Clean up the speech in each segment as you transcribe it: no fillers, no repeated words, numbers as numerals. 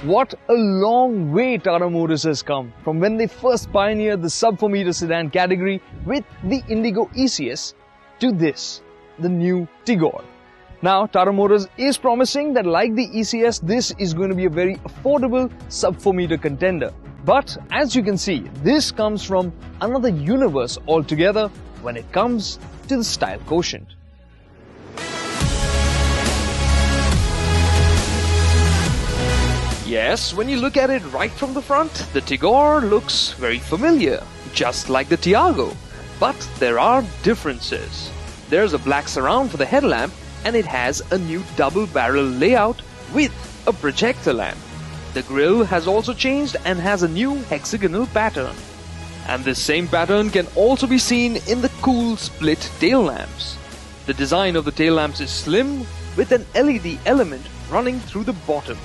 What a long way Tata Motors has come from when they first pioneered the sub-4 meter sedan category with the Indigo ECS to this, the new Tigor. Now Tata Motors is promising that like the ECS, this is going to be a very affordable sub-4 meter contender. But as you can see, this comes from another universe altogether when it comes to the style quotient. Yes, when you look at it right from the front, the Tigor looks very familiar, just like the Tiago. But there are differences. There's a black surround for the headlamp, and it has a new double barrel layout with a projector lamp. The grille has also changed and has a new hexagonal pattern. And this same pattern can also be seen in the cool split tail lamps. The design of the tail lamps is slim with an LED element running through the bottom.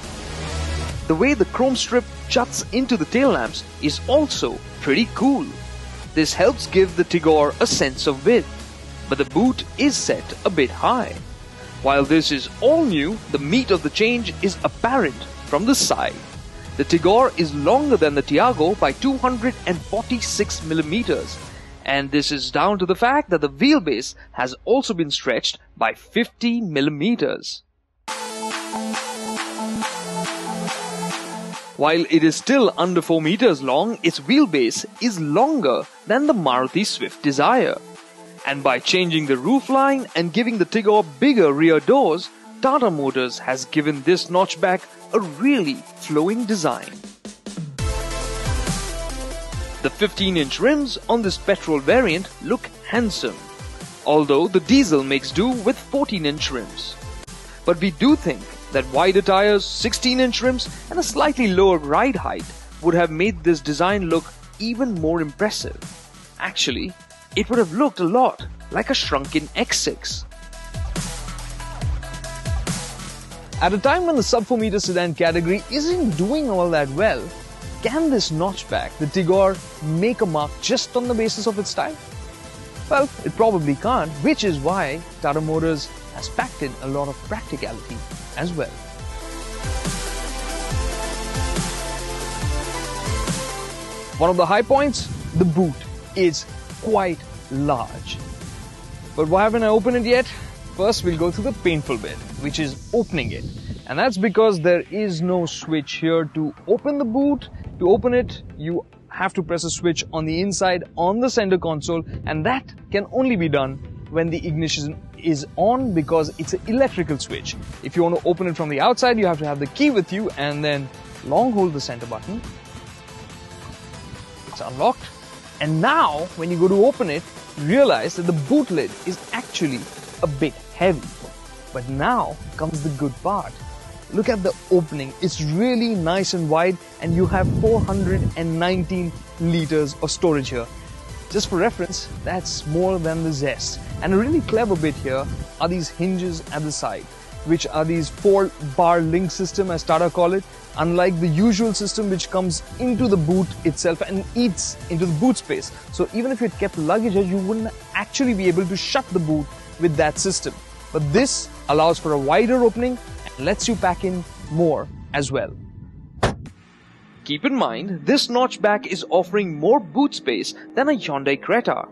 The way the chrome strip juts into the tail lamps is also pretty cool. This helps give the Tigor a sense of width, but the boot is set a bit high. While this is all new, the meat of the change is apparent from the side. The Tigor is longer than the Tiago by 246 millimeters, and this is down to the fact that the wheelbase has also been stretched by 50 millimeters. While it is still under 4 meters long, its wheelbase is longer than the Maruti Swift Dzire. And by changing the roofline and giving the Tigor bigger rear doors, Tata Motors has given this notchback a really flowing design. The 15-inch rims on this petrol variant look handsome, although the diesel makes do with 14-inch rims. But we do think that wider tires, 16-inch rims and a slightly lower ride height would have made this design look even more impressive. Actually, it would have looked a lot like a shrunken X6. At a time when the sub-4 meter sedan category isn't doing all that well, can this notchback, the Tigor, make a mark just on the basis of its style? Well, it probably can't, which is why Tata Motors has packed in a lot of practicality as well. One of the high points, the boot is quite large. But why haven't I opened it yet? First we'll go through the painful bit, which is opening it. And that's because there is no switch here to open the boot. To open it, you have to press a switch on the inside on the center console, and that can only be done when the ignition is on because it's an electrical switch. If you want to open it from the outside, you have to have the key with you and then long hold the center button. It's unlocked. And now, when you go to open it, realize that the boot lid is actually a bit heavy. But now comes the good part. Look at the opening. It's really nice and wide, and you have 419 liters of storage here. Just for reference, that's more than the Zest. And a really clever bit here are these hinges at the side, which are these 4-bar link system, as Tata call it, unlike the usual system which comes into the boot itself and eats into the boot space. So even if you had kept luggage here, you wouldn't actually be able to shut the boot with that system. But this allows for a wider opening and lets you pack in more as well. Keep in mind, this notchback is offering more boot space than a Hyundai Creta.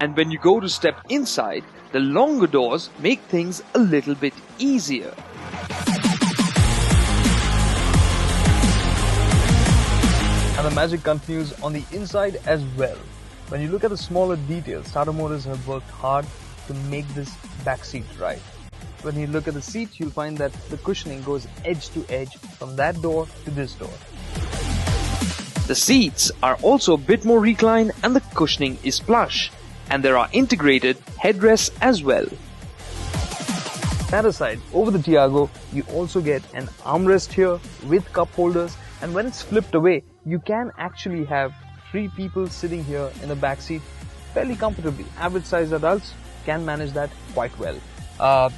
And when you go to step inside, the longer doors make things a little bit easier. And the magic continues on the inside as well. When you look at the smaller details, Tata Motors have worked hard to make this backseat right. When you look at the seat, you'll find that the cushioning goes edge to edge from that door to this door. The seats are also a bit more reclined and the cushioning is plush. And there are integrated headrests as well. That aside, over the Tiago, you also get an armrest here with cup holders, and when it's flipped away, you can actually have 3 people sitting here in the back seat fairly comfortably. Average sized adults can manage that quite well.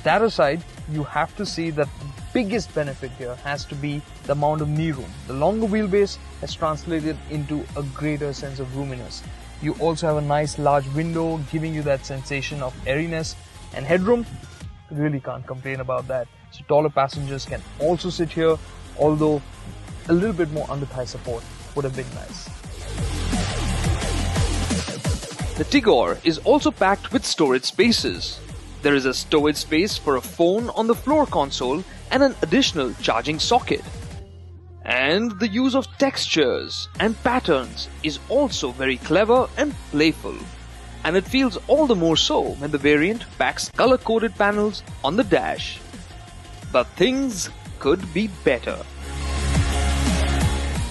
That aside, you have to see that the biggest benefit here has to be the amount of knee room. The longer wheelbase has translated into a greater sense of roominess. You also have a nice large window giving you that sensation of airiness, and headroom, really can't complain about that. So taller passengers can also sit here, although a little bit more under-thigh support would have been nice. The Tigor is also packed with storage spaces. There is a storage space for a phone on the floor console and an additional charging socket. And the use of textures and patterns is also very clever and playful. And it feels all the more so when the variant packs color-coded panels on the dash. But things could be better.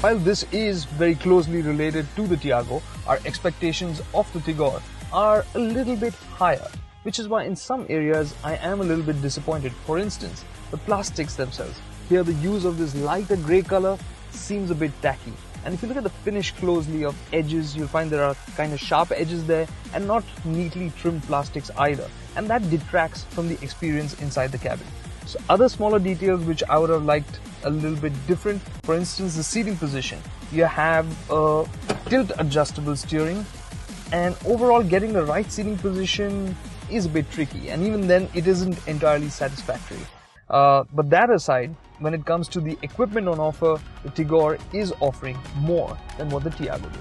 While this is very closely related to the Tiago, our expectations of the Tigor are a little bit higher, which is why in some areas I am a little bit disappointed. For instance, the plastics themselves. Here the use of this lighter grey color seems a bit tacky. And if you look at the finish closely of edges, you'll find there are kind of sharp edges there and not neatly trimmed plastics either. And that detracts from the experience inside the cabin. So other smaller details which I would have liked a little bit different. For instance, the seating position. You have a tilt adjustable steering, and overall getting the right seating position is a bit tricky, and even then it isn't entirely satisfactory. But that aside, when it comes to the equipment on offer, the Tigor is offering more than what the Tiago did.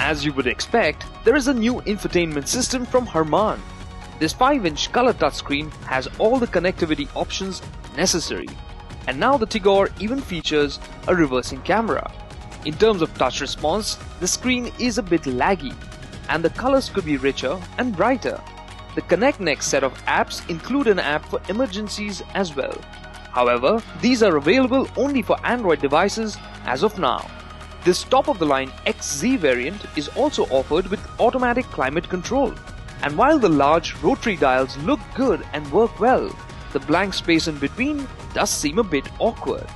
As you would expect, there is a new infotainment system from Harman. This 5-inch color touchscreen has all the connectivity options necessary. And now the Tigor even features a reversing camera. In terms of touch response, the screen is a bit laggy, and the colors could be richer and brighter. The Connect Next set of apps include an app for emergencies as well. However, these are available only for Android devices as of now. This top-of-the-line XZ variant is also offered with automatic climate control. And while the large rotary dials look good and work well, the blank space in between does seem a bit awkward.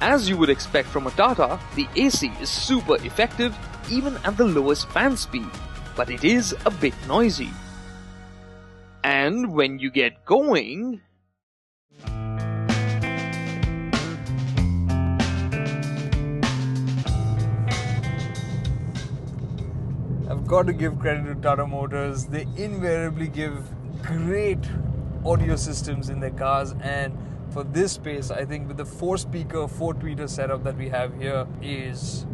As you would expect from a Tata, the AC is super effective even at the lowest fan speed, but it is a bit noisy. And when you get going, I've got to give credit to Tata Motors. They invariably give great audio systems in their cars, and for this space, I think with the 4-speaker, 4-tweeter setup that we have here is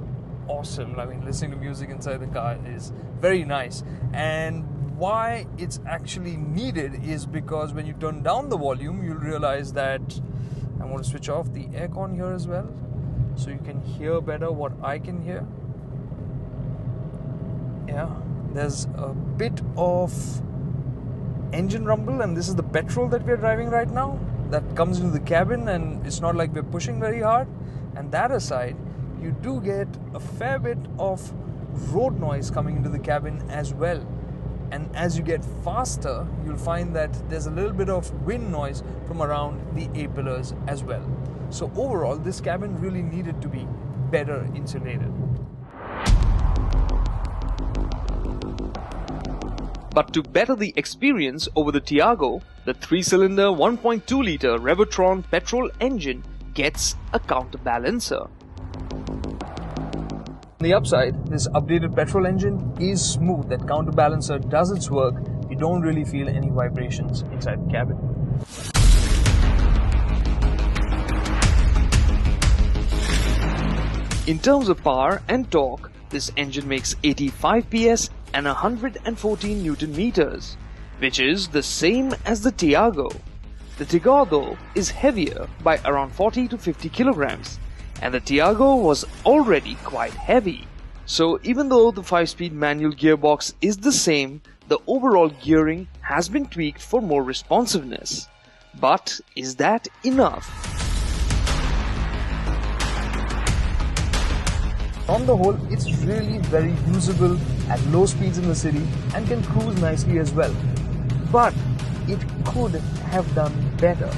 awesome. I mean, listening to music inside the car is very nice. And why it's actually needed is because when you turn down the volume, you'll realize that I'm going to switch off the aircon here as well, so you can hear better what I can hear. Yeah, there's a bit of engine rumble, and this is the petrol that we're driving right now that comes into the cabin, and it's not like we're pushing very hard. And that aside, you do get a fair bit of road noise coming into the cabin as well. And as you get faster, you'll find that there's a little bit of wind noise from around the A-pillars as well. So overall, this cabin really needed to be better insulated. But to better the experience over the Tiago, the 3-cylinder 1.2-litre Revotron petrol engine gets a counterbalancer. On the upside, this updated petrol engine is smooth. That counterbalancer does its work. You don't really feel any vibrations inside the cabin. In terms of power and torque, this engine makes 85 PS and 114 Newton meters, which is the same as the Tiago. The Tigor though is heavier by around 40 to 50 kilograms, and the Tiago was already quite heavy. So even though the 5-speed manual gearbox is the same, the overall gearing has been tweaked for more responsiveness. But is that enough? On the whole, it's really very usable at low speeds in the city and can cruise nicely as well. But it could have done better.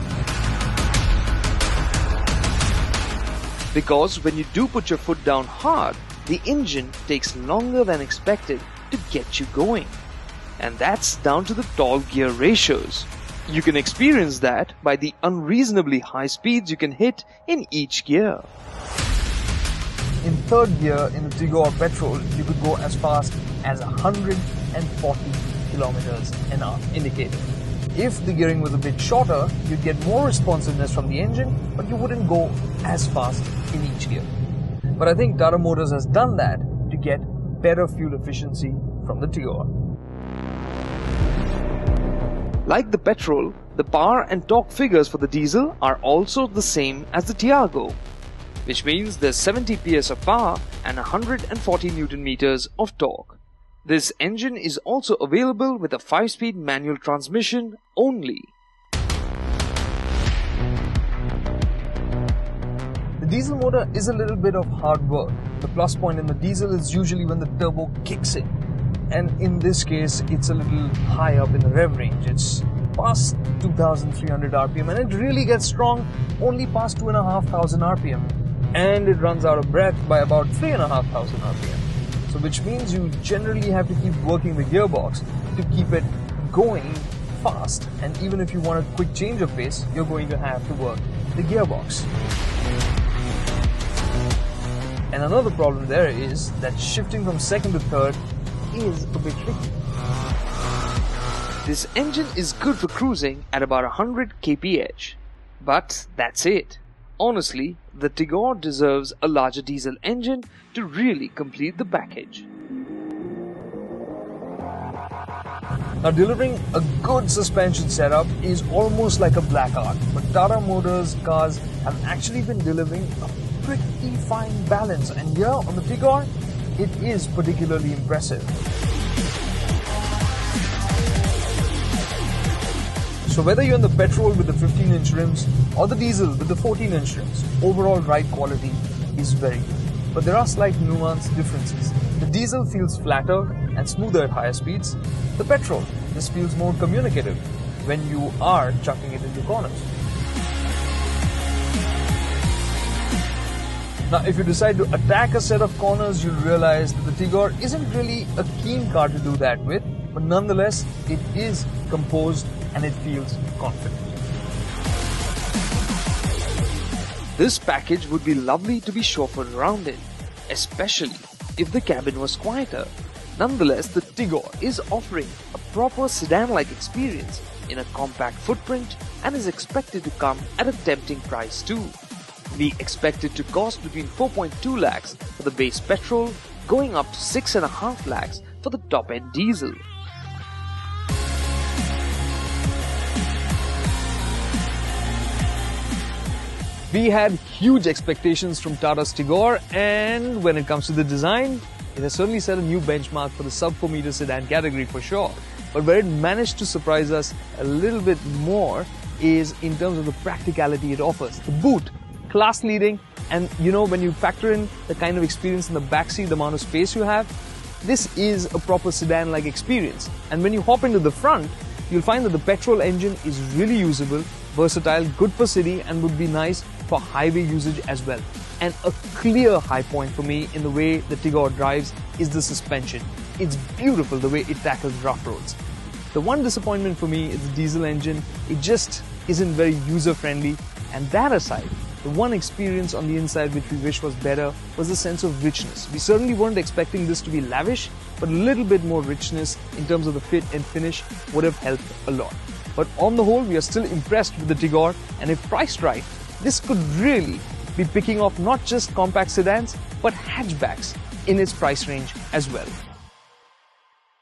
Because when you do put your foot down hard, the engine takes longer than expected to get you going. And that's down to the tall gear ratios. You can experience that by the unreasonably high speeds you can hit in each gear. In third gear in the Tigor petrol, you could go as fast as 140 kilometers an hour indicated. If the gearing was a bit shorter, you'd get more responsiveness from the engine, but you wouldn't go as fast in each gear. But I think Tata Motors has done that to get better fuel efficiency from the Tigor. Like the Petrol, the power and torque figures for the diesel are also the same as the Tiago, which means there's 70 PS of power and 140 Newton meters of torque. This engine is also available with a 5-speed manual transmission only. The diesel motor is a little bit of hard work. The plus point in the diesel is usually when the turbo kicks in. And in this case, it's a little high up in the rev range. It's past 2300 RPM and it really gets strong only past 2500 RPM. And it runs out of breath by about 3500 RPM. So which means you generally have to keep working the gearbox to keep it going fast. And even if you want a quick change of pace, you're going to have to work the gearbox. And another problem there is that shifting from second to third is a bit tricky. This engine is good for cruising at about 100 kph. But that's it. Honestly, the Tigor deserves a larger diesel engine to really complete the package. Now, delivering a good suspension setup is almost like a black art, but Tata Motors cars have actually been delivering a pretty fine balance, and here on the Tigor, it is particularly impressive. So whether you're in the Petrol with the 15-inch rims or the diesel with the 14-inch rims, overall ride quality is very good. But there are slight nuance differences. The diesel feels flatter and smoother at higher speeds. The Petrol just feels more communicative when you are chucking it into corners. Now, if you decide to attack a set of corners, you'll realize that the Tigor isn't really a keen car to do that with, but nonetheless, it is composed and it feels confident. This package would be lovely to be chauffeured around in, especially if the cabin was quieter. Nonetheless, the Tigor is offering a proper sedan-like experience in a compact footprint and is expected to come at a tempting price too. We expect it to cost between 4.2 lakhs for the base Petrol, going up to 6.5 lakhs for the top-end diesel. We had huge expectations from Tata's Tigor, and when it comes to the design, it has certainly set a new benchmark for the sub-4 meter sedan category for sure. But where it managed to surprise us a little bit more is in terms of the practicality it offers. The boot, class leading, and you know, when you factor in the kind of experience in the backseat, the amount of space you have, this is a proper sedan-like experience. And when you hop into the front, you'll find that the Petrol engine is really usable, versatile, good for city, and would be nice for highway usage as well. And a clear high point for me in the way the Tigor drives is the suspension. It's beautiful the way it tackles rough roads. The one disappointment for me is the diesel engine. It just isn't very user-friendly, and that aside, the one experience on the inside which we wish was better was the sense of richness. We certainly weren't expecting this to be lavish, but a little bit more richness in terms of the fit and finish would have helped a lot. But on the whole, we are still impressed with the Tigor, and if priced right, this could really be picking off not just compact sedans, but hatchbacks in its price range as well.